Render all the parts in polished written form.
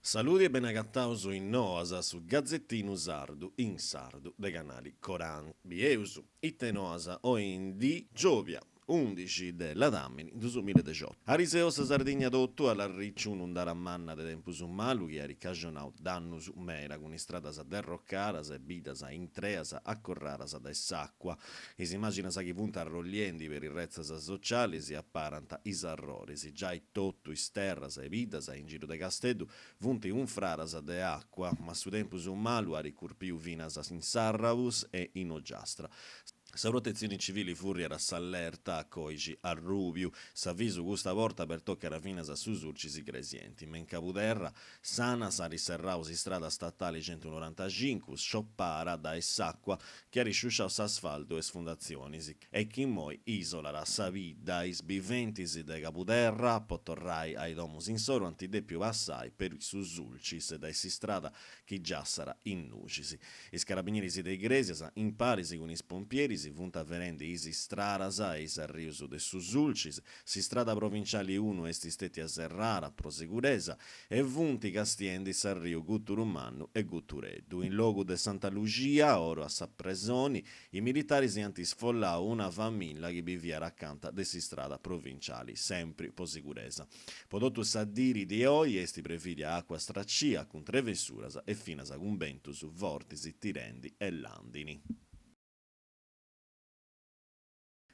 Saluti e benagattausu in Noasa su Gazzettino Sardu in Sardu dei canali Coran Bieusu. Itte Noasa o in di Giovia. 11 della Damini 2018. Ariseosa Sardigna d'Otto alla ricciu non dare a manna de tempo su malu che ha ricagionau dannu su mera con istradas derroccaras e bitas intreas accorraras da s'acqua e si immagina sa chi punta arroglienti per i rezzas sociali si apparanta is arrori si già i totto is terras e bitas in giro de castello vunti un fraras de acqua ma su tempo su malu a ricurpiu vinas in sarravus e in ogiastra. Sa protezione civili furriera s'allerta a coici a Rubiu, s'avviso questa volta per toccare fino a susurcisi gresienti. Men caputerra, sana sa riserrausi strada statale 195, scioppara da s'acqua che ha risciusciato s'asfalto e sfondazioni. E chi moi isola sa vita i sbiventisi de caputerra, potorrai ai domus insoranti de più assai per i susulcis da si strada che già sarà innucisi. I carabinieri dei Gresias imparisi con i pompieri si vunta avvenendo isi strarasa e is arrius de susulcis, si strada provinciali 1 esti stetti a Serrara, pro sicurezza, e vunti castiendi s'arriu Gutturumannu e Guttureddu. In loco de Santa Lucia, oro a Sappresoni, i militari si antisfollau una famiglia che viviera accanto de si strada provinciali, sempre pro sicurezza. Podotto s'addiri di oi esti prefidia acqua straccia con tre vessuras e finasa con ventus, vortisi, tirendi e landini.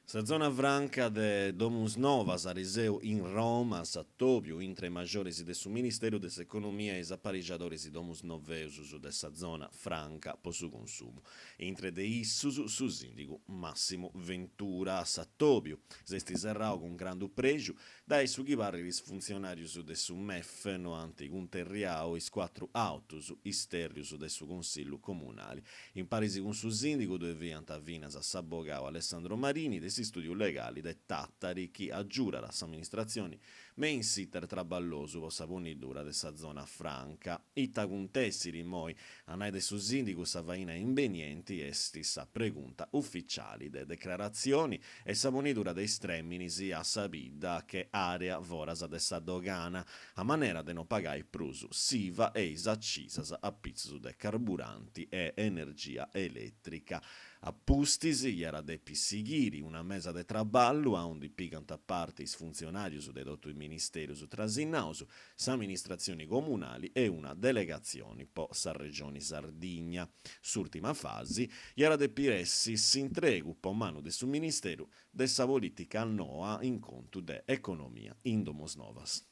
Sa zona franca de Domus Novas, Ariseu in Roma, Sattopiu, intre maggiores de su Ministero des Economia e apparigiadores Domus Noveusus de sa zona franca po su consumo. Intre de issus su sindico Massimo Ventura Sattopiu, zesti serrao con grandu pregiu, dai su chi parri ris funzionarius de su MEF no anti un terriao is quattro autos isterius de su consiglio comunali. In parisi con su sindico dove vianta vinas a Sabogao Alessandro Marini de si studi legali de Tattari chi aggiura la amministrazioni me insiter traballoso po sa punidura de sa zona franca. Itta con tessiri moi anai de su sindico sa vaina invenienti esti sa pregunta ufficiali de declarazioni e sa punidura de stremmini sia sabida che area voras de sa dogana a manera de no pagai prusu SIVA e is accisas a pizzu de carburanti e energia elettrica. Appustisi era de pissighiri, una mesa de traballo a onde picant a parte is funzionarius de dotto il ministero su Trasinausu, s'amministrazioni comunali e una delegazione po sa regione Sardigna. S'ultima fase era de piressi s'intregu po mano de su ministero de sa politica NOA in conto de economia in Domus Novas.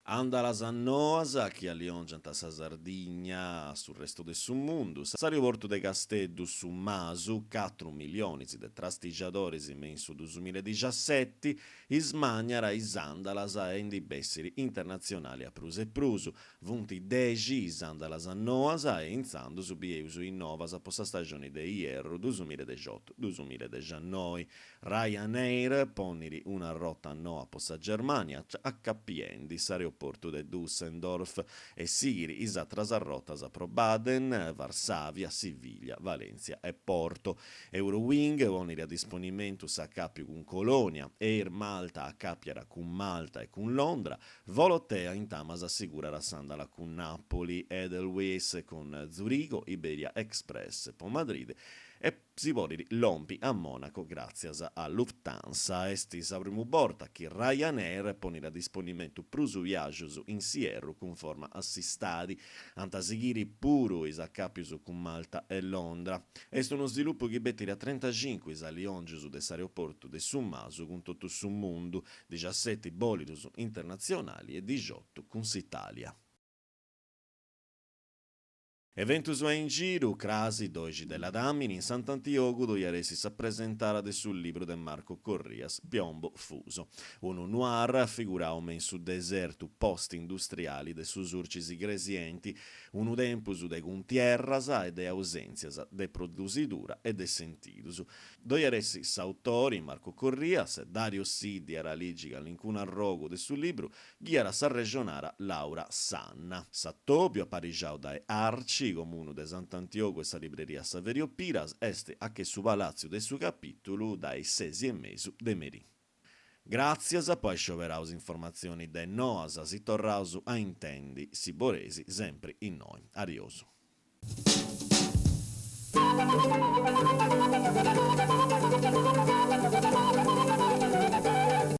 Andalas a Noasa, che alliongianta sa Sardigna sul resto del suo mondo. S'aeroporto de Casteddu su Masu, 4 milioni de trastigiadores in su 2017, ismagnara is andalas e indi besseri internazionali a prusu e prusu, vunti 10 is andalas a Noasa e inzando su bieusu in Novas a posta stagione de Ierro 2018-2019. Ryanair poniri una rotta a Noa posta Germania, accapiendi s'aeroporto porto de Düsseldorf e Siri is atras rotas a pro Baden, Varsavia, Siviglia, Valencia e Porto. Eurowing oneri a disponimentus a capio con Colonia, Air Malta a capiera con Malta e con Londra, Volotea in Tamas assicura la sandala con Napoli, Edelweiss con Zurigo, Iberia Express con Madrid e si voliri lompi a Monaco grazie a Lufthansa. Estis a primo borta che Ryanair pone a disponimento prusu viaggios in Sierra con forma assistati, antasigiri puro is a capius con Malta e Londra. Est uno sviluppo che bettiri a 35 is a Liongius dell'aeroporto de Summasu con tutto su mondo, 17 bolidus internazionali e 18 con Italia. Eventus va in giro, crasi doji della Damini in Sant'Antioco dove si sa presentare sul libro di Marco Corrias, Piombo Fuso. Un noir figuraume in su deserto post-industriali de susurcisi gresienti, un udempus de guntierras e de ausenzias de produsidura e de sentidus. Dove s'autori Marco Corrias, Dario Sidi era ligica l'incuna rogo de sul libro, ghiera sa regionara Laura Sanna. Sattopio a Parigiao da Arci sci comune de Sant'Antioco e sa libreria Saverio Piras, este a che su palazzo de su capitolo dai 6:30 de merì. Grazie a poi scioperause informazioni de noas, si torraus a intendi, si boresi, sempre in noi. Arioso.